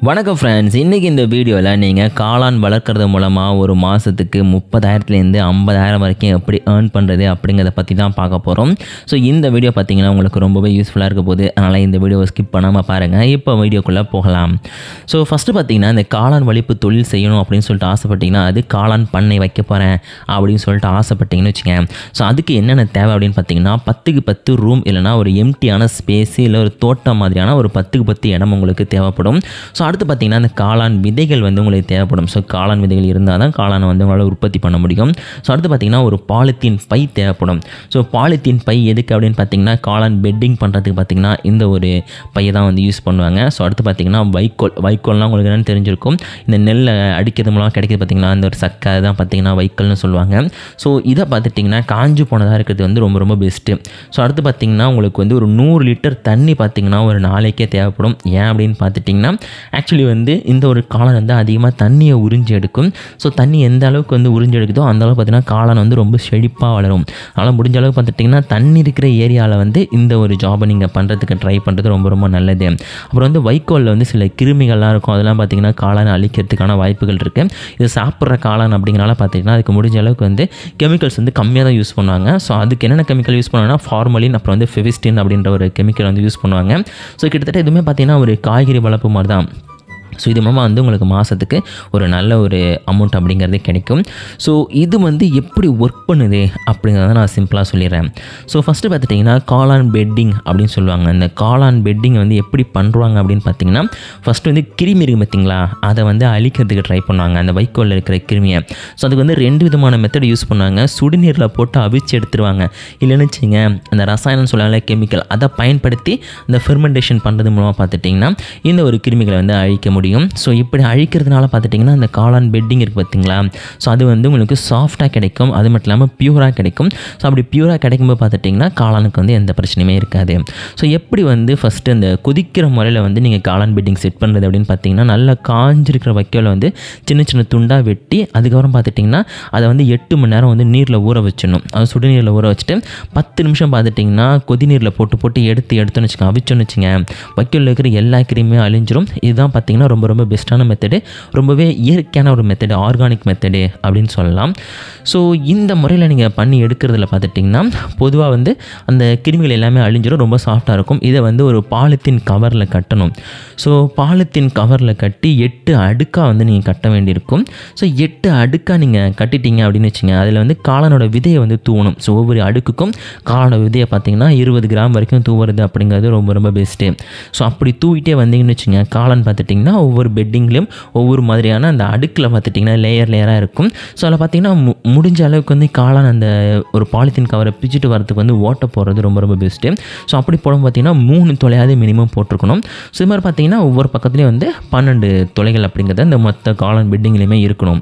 வணக்கம் ஃப்ரெண்ட்ஸ், இன்றைக்கி இந்த வீடியோவில் நீங்கள் காளான் வளர்க்குறது மூலமாக ஒரு மாதத்துக்கு 30,000லேருந்து 50,000 வரைக்கும் எப்படி ஏர்ன் பண்ணுறது அப்படிங்கிறத பற்றி தான் பார்க்க போகிறோம். ஸோ இந்த வீடியோ பார்த்திங்கன்னா உங்களுக்கு ரொம்பவே யூஸ்ஃபுல்லாக இருக்க போகுது. அதனால் இந்த வீடியோவை ஸ்கிப் பண்ணாமல் பாருங்கள். இப்போ வீடியோக்குள்ளே போகலாம். ஸோ ஃபஸ்ட்டு பார்த்திங்கன்னா இந்த காளான் வளர்ப்பு தொழில் செய்யணும் அப்படின்னு சொல்லிட்டு ஆசைப்பட்டிங்கன்னா, அது காளான் பண்ணை வைக்க போகிறேன் அப்படின்னு சொல்லிட்டு ஆசைப்பட்டிங்கன்னு வச்சுக்கேன். ஸோ அதுக்கு என்னென்ன தேவை அப்படின்னு பார்த்திங்கன்னா, 10க்கு 10 ரூம் இல்லைனா ஒரு எம்டியான ஸ்பேஸு இல்லை ஒரு தோட்டம் மாதிரியான ஒரு 10க்கு 10 இடம் உங்களுக்கு தேவைப்படும். ஸோ அடுத்து பார்த்திங்கன்னா அந்த காளான் விதைகள் வந்து உங்களுக்கு தேவைப்படும். ஸோ காளான் விதைகள் இருந்தால் தான் காளானை வந்து உங்களால் உற்பத்தி பண்ண முடியும். ஸோ அடுத்து பார்த்திங்கன்னா ஒரு பாலித்தீன் பை தேவைப்படும். ஸோ பாலித்தீன் பை எதுக்கு அப்படின்னு பார்த்திங்கன்னா, காளான் பெட்டிங் பண்ணுறதுக்கு பார்த்திங்கன்னா இந்த ஒரு பையை தான் வந்து யூஸ் பண்ணுவாங்க. ஸோ அடுத்து பார்த்திங்கன்னா வைக்கோல்னால் உங்களுக்கு என்னென்னு தெரிஞ்சிருக்கும். இந்த நெல்லை அடிக்கிறது மூலம் கிடைக்கிது பார்த்திங்கன்னா, அந்த ஒரு சக்கை தான் பார்த்திங்கன்னா வைக்கோல்னு சொல்லுவாங்க. ஸோ இதை பார்த்துட்டிங்கன்னா காஞ்சு போனதாக இருக்கிறது வந்து ரொம்ப ரொம்ப பெஸ்ட்டு. ஸோ அடுத்து பார்த்திங்கன்னா உங்களுக்கு வந்து ஒரு 100 லிட்டர் தண்ணி பார்த்திங்கன்னா ஒரு நாளைக்கே தேவைப்படும். ஏன் அப்படின்னு பார்த்துட்டிங்கன்னா, ஆக்சுவலி வந்து இந்த ஒரு காளான் வந்து அதிகமாக தண்ணியை உறிஞ்சி எடுக்கும். ஸோ தண்ணி எந்த அளவுக்கு வந்து உறிஞ்சி எடுக்குதோ அந்த அளவுக்கு பார்த்திங்கன்னா காளான் வந்து ரொம்ப செழிப்பாக வளரும். அதனால் முடிஞ்ச அளவுக்கு பார்த்துட்டிங்கன்னா தண்ணி இருக்கிற ஏரியாவில் வந்து இந்த ஒரு ஜாபை நீங்கள் பண்ணுறதுக்கு ட்ரை பண்ணுறது ரொம்ப ரொம்ப நல்லது. அப்புறம் வந்து வைக்கோலில் வந்து சில கிருமிகள்லாம் இருக்கும். அதெல்லாம் பார்த்திங்கன்னா காளானை அழிக்கிறதுக்கான வாய்ப்புகள் இருக்குது. இது சாப்பிட்ற காளான் அப்படிங்கிறனால பார்த்திங்கன்னா அதுக்கு முடிஞ்ச அளவுக்கு வந்து கெமிக்கல்ஸ் வந்து கம்மியாக தான் யூஸ் பண்ணுவாங்க. ஸோ அதுக்கு என்னென்ன கெமிக்கல் யூஸ் பண்ணுவாங்கன்னா, ஃபார்மலின் அப்புறம் வந்து ஃபெவிஸ்டின் அப்படின்ற ஒரு கெமிக்கல் வந்து யூஸ் பண்ணுவாங்க. ஸோ கிட்டத்தட்ட எதுவுமே பார்த்திங்கன்னா ஒரு காய்கறி வளர்ப்பு மாதிரி தான். ஸோ இது மூலமாக வந்து உங்களுக்கு மாதத்துக்கு ஒரு நல்ல ஒரு அமௌண்ட் அப்படிங்கிறது கிடைக்கும். ஸோ இது வந்து எப்படி ஒர்க் பண்ணுது அப்படிங்கிறத நான் சிம்பிளாக சொல்லிடுறேன். ஸோ ஃபஸ்ட்டு பார்த்துட்டிங்கன்னா காளான் பெட்டிங் அப்படின்னு சொல்லுவாங்க. இந்த காளான் பெட்டிங் வந்து எப்படி பண்ணுறாங்க அப்படின்னு பார்த்தீங்கன்னா, ஃபஸ்ட்டு வந்து கிருமி இருக்குது பார்த்திங்களா, அதை வந்து அழிக்கிறதுக்கு ட்ரை பண்ணுவாங்க, அந்த வைக்கோலில் இருக்கிற கிருமியை. ஸோ அதுக்கு வந்து 2 விதமான மெத்தட் யூஸ் பண்ணுவாங்க. சுடுநீரில் போட்டு அவிச்சு எடுத்துருவாங்க. இல்லைன்னு வச்சுங்க, அந்த ரசாயனம் சொல்லுவாங்க கெமிக்கல், அதை பயன்படுத்தி இந்த ஃபெர்மெண்டேஷன் பண்ணுறது மூலமாக பார்த்துட்டிங்கன்னா இந்த ஒரு கிருமிகளை வந்து அழிக்க முடியும். ஸோ இப்படி அழிக்கிறதுனால பார்த்துட்டிங்கன்னா அந்த காளான் பெட்டிங் இருக்குது பார்த்திங்களா, ஸோ அது வந்து உங்களுக்கு சாஃப்டாக கிடைக்கும். அது மட்டும் இல்லாமல் பியூராக கிடைக்கும். ஸோ அப்படி பியூராக கிடைக்கும்போது பார்த்துட்டிங்கன்னா காளானுக்கு வந்து எந்த பிரச்சனையுமே இருக்காது. ஸோ எப்படி வந்து ஃபஸ்ட்டு அந்த கொதிக்கிற முறையில் வந்து நீங்கள் காளான் பெட்டிங் செட் பண்ணுறது அப்படின்னு பார்த்தீங்கன்னா, நல்லா காஞ்சிருக்கிற வைக்கோலை வந்து சின்ன சின்ன துண்டாக வெட்டி அதுக்கப்புறம் பார்த்துட்டிங்கன்னா அதை வந்து 8 மணி நேரம் வந்து நீரில் ஊற வச்சிடணும். அது சுடுநீரில் ஊற வச்சுட்டு 10 நிமிஷம் பார்த்துட்டிங்கன்னா கொதி நீரில் போட்டு எடுத்தோன்னு வச்சுக்கோங்க, அவிச்சோன்னு வச்சுங்க, வைக்கோலில் இருக்கிற எல்லா கிருமியும் அழிஞ்சிரும். இதுதான் பார்த்திங்கன்னா ரொம்ப ரொம்ப பெஸ்ட்டான மெத்தடு, ரொம்பவே இயற்கையான ஒரு மெத்தடு, ஆர்கானிக் மெத்தடு அப்படின்னு சொல்லலாம். ஸோ இந்த முறையில் நீங்கள் பண்ணி எடுக்கிறதுல பார்த்துட்டிங்கன்னா பொதுவாக வந்து அந்த கிருமிகள் எல்லாமே அழிஞ்சிடும், ரொம்ப சாஃப்டாக இருக்கும். இதை வந்து ஒரு பாலித்தீன் கவரில் கட்டணும். ஸோ பாலித்தீன் கவரில் கட்டி 8 அடுக்காக வந்து நீங்கள் கட்ட வேண்டியிருக்கும். ஸோ 8 அடுக்காக நீங்கள் கட்டிட்டீங்க அப்படின்னு வச்சுங்க, அதில் வந்து காளானோட விதையை வந்து தூவணும். ஸோ ஒவ்வொரு அடுக்குக்கும் காளானோட விதையை பார்த்திங்கன்னா 20 கிராம் வரைக்கும் தூவுறது அப்படிங்கிறது ரொம்ப ரொம்ப பெஸ்ட்டு. ஸோ அப்படி தூவிட்டே வந்தீங்கன்னு வச்சுங்க, காளான் பார்த்துட்டிங்கன்னா ஒவ்வொரு பெட்டிங்லேயும் ஒவ்வொரு மாதிரியான அந்த அடுக்கில் பார்த்துட்டிங்கன்னா லேயராக இருக்கும். ஸோ அதில் பார்த்திங்கன்னா முடிஞ்ச அளவுக்கு வந்து காளான் அந்த ஒரு பாலித்தீன் கவரை பிச்சுட்டு வரதுக்கு வந்து ஓட்ட போடுறது ரொம்ப ரொம்ப பெஸ்ட்டு. ஸோ அப்படி போடும் பார்த்திங்கன்னா 3 துளையாவது மினிமம் போட்டிருக்கணும். ஸோ இது மாதிரி பார்த்திங்கன்னா ஒவ்வொரு பக்கத்துலேயும் வந்து 12 துளைகள் அப்படிங்கிறது அந்த மொத்த காளான் பெட்டிங்லேயுமே இருக்கணும்.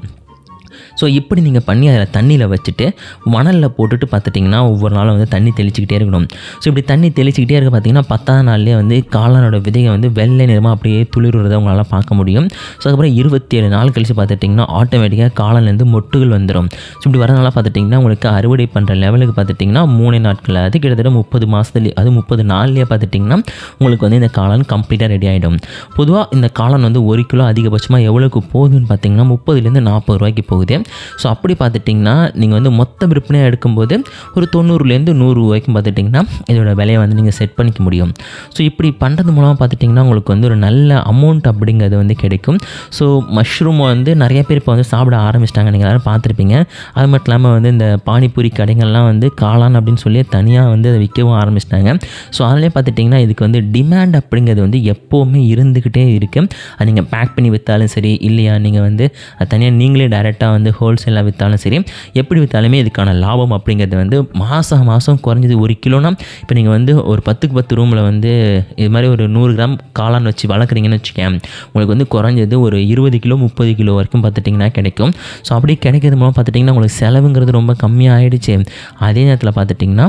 ஸோ இப்படி நீங்கள் பண்ணி அதில் தண்ணியில் வச்சுட்டு மணலில் போட்டுட்டு பார்த்துட்டிங்கன்னா ஒவ்வொரு நாளும் வந்து தண்ணி தெளிச்சிக்கிட்டே இருக்கணும். ஸோ இப்படி தண்ணி தெளிச்சிக்கிட்டே இருக்க பார்த்திங்கன்னா 10ஆவது நாள்லேயே வந்து காளானோட விதையை வந்து வெள்ளை நிறமாக அப்படியே துளிர்றதை உங்களால் பார்க்க முடியும். ஸோ அதுக்கப்புறம் 27 நாள் கழித்து பார்த்துட்டிங்கன்னா ஆட்டோமேட்டிக்காக காளான்லேருந்து மொட்டுகள் வந்துடும். ஸோ இப்படி வரனால பார்த்துட்டிங்கன்னா உங்களுக்கு அறுவடை பண்ணுற லெவலுக்கு பார்த்துட்டிங்கன்னா 3 நாட்கள், அது கிட்டத்தட்ட 30 மாதத்துலேயே, அது 30 நாள்லேயே பார்த்துட்டிங்கன்னா உங்களுக்கு வந்து இந்த காளான் கம்ப்ளீட்டாக ரெடி ஆகிடும். பொதுவாக இந்த காளான் வந்து 1 கிலோ அதிகபட்சமாக எவ்வளோக்கு போகுதுன்னு பார்த்திங்கன்னா 30லேருந்து 40 ரூபாய்க்கு போகுது. ஸோ அப்படி பார்த்துட்டிங்கன்னா நீங்கள் வந்து மொத்த விற்பனையாக எடுக்கும்போது ஒரு 90லேருந்து 100 ரூபாய்க்கும் பார்த்துட்டிங்கன்னா இதோட விலையை வந்து நீங்கள் செட் பண்ணிக்க முடியும். ஸோ இப்படி பண்ணுறது மூலமாக பார்த்துட்டிங்கன்னா உங்களுக்கு வந்து ஒரு நல்ல அமௌண்ட் அப்படிங்கிறது வந்து கிடைக்கும். ஸோ மஷ்ரூம் வந்து நிறைய பேர் இப்போ வந்து சாப்பிட ஆரம்பிச்சிட்டாங்க, நீங்கள் எல்லாரும் பார்த்துருப்பீங்க. அது மட்டும் இல்லாமல் வந்து இந்த பானிபூரி கடைகள்லாம் வந்து காளான் அப்படின்னு சொல்லி தனியாக வந்து அதை விற்கவும் ஆரம்பிச்சிட்டாங்க. ஸோ அதிலே பார்த்துட்டிங்கன்னா இதுக்கு வந்து டிமாண்ட் அப்படிங்கிறது வந்து எப்போவுமே இருந்துக்கிட்டே இருக்குது. அது நீங்கள் பேக் பண்ணி விற்றாலும் சரி, இல்லையா நீங்கள் வந்து அது தனியாக நீங்களே டைரெக்டாக வந்து ஹோல்சேலாக விற்றாலும் சரி, எப்படி விற்றாலுமே இதுக்கான லாபம் அப்படிங்கிறது வந்து மாதம் குறைஞ்சது 1 கிலோனா, இப்போ நீங்கள் வந்து ஒரு 10க்கு 10 ரூமில் வந்து இது மாதிரி ஒரு 100 கிராம் காளான் வச்சு வளர்க்குறீங்கன்னு வச்சுக்கேன், உங்களுக்கு வந்து குறைஞ்சது ஒரு 20 கிலோ 30 கிலோ வரைக்கும் பார்த்துட்டிங்கன்னா கிடைக்கும். ஸோ அப்படி கிடைக்கிறது மூலம் பார்த்துட்டிங்கன்னா உங்களுக்கு செலவுங்கிறது ரொம்ப கம்மியாக ஆகிடுச்சு. அதே நேரத்தில் பார்த்துட்டிங்கன்னா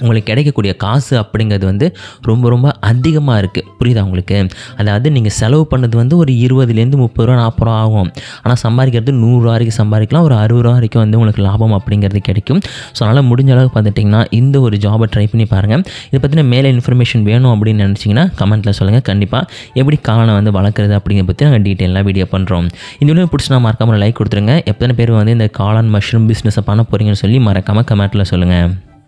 உங்களுக்கு கிடைக்கக்கூடிய காசு அப்படிங்கிறது வந்து ரொம்ப ரொம்ப அதிகமாக இருக்குது. புரியுதா உங்களுக்கு? அதாவது நீங்கள் செலவு பண்ணது வந்து ஒரு 20லேருந்து 30 ரூபா 40 ரூபா ஆகும். ஆனால் சம்பாதிக்கிறது 100 ரூபா வரைக்கும் சம்பாதிக்கலாம். ஒரு 60 ரூபா வரைக்கும் வந்து உங்களுக்கு லாபம் அப்படிங்கிறது கிடைக்கும். ஸோ அதனால் முடிஞ்ச அளவுக்கு பார்த்துட்டிங்கன்னா இந்த ஒரு ஜாபை ட்ரை பண்ணி பாருங்கள். இதை பற்றின மேலே இன்ஃபர்மேஷன் வேணும் அப்படின்னு நினச்சிங்கன்னா கமெண்ட்டில் சொல்லுங்கள். கண்டிப்பாக எப்படி காளானை வந்து வளர்க்குறது அப்படிங்கிறத பற்றி நாங்கள் டீட்டெயிலாக வீடியோ பண்ணுறோம். இந்த வீடியோ பிடிச்சினா மறக்காமல் லைக் கொடுத்துருங்க. எத்தனை பேர் வந்து இந்த காளான் மஷ்ரூம் பிஸ்னஸை பண்ண போகிறீங்கன்னு சொல்லி மறக்காமல் கமெண்ட்டில் சொல்லுங்கள்.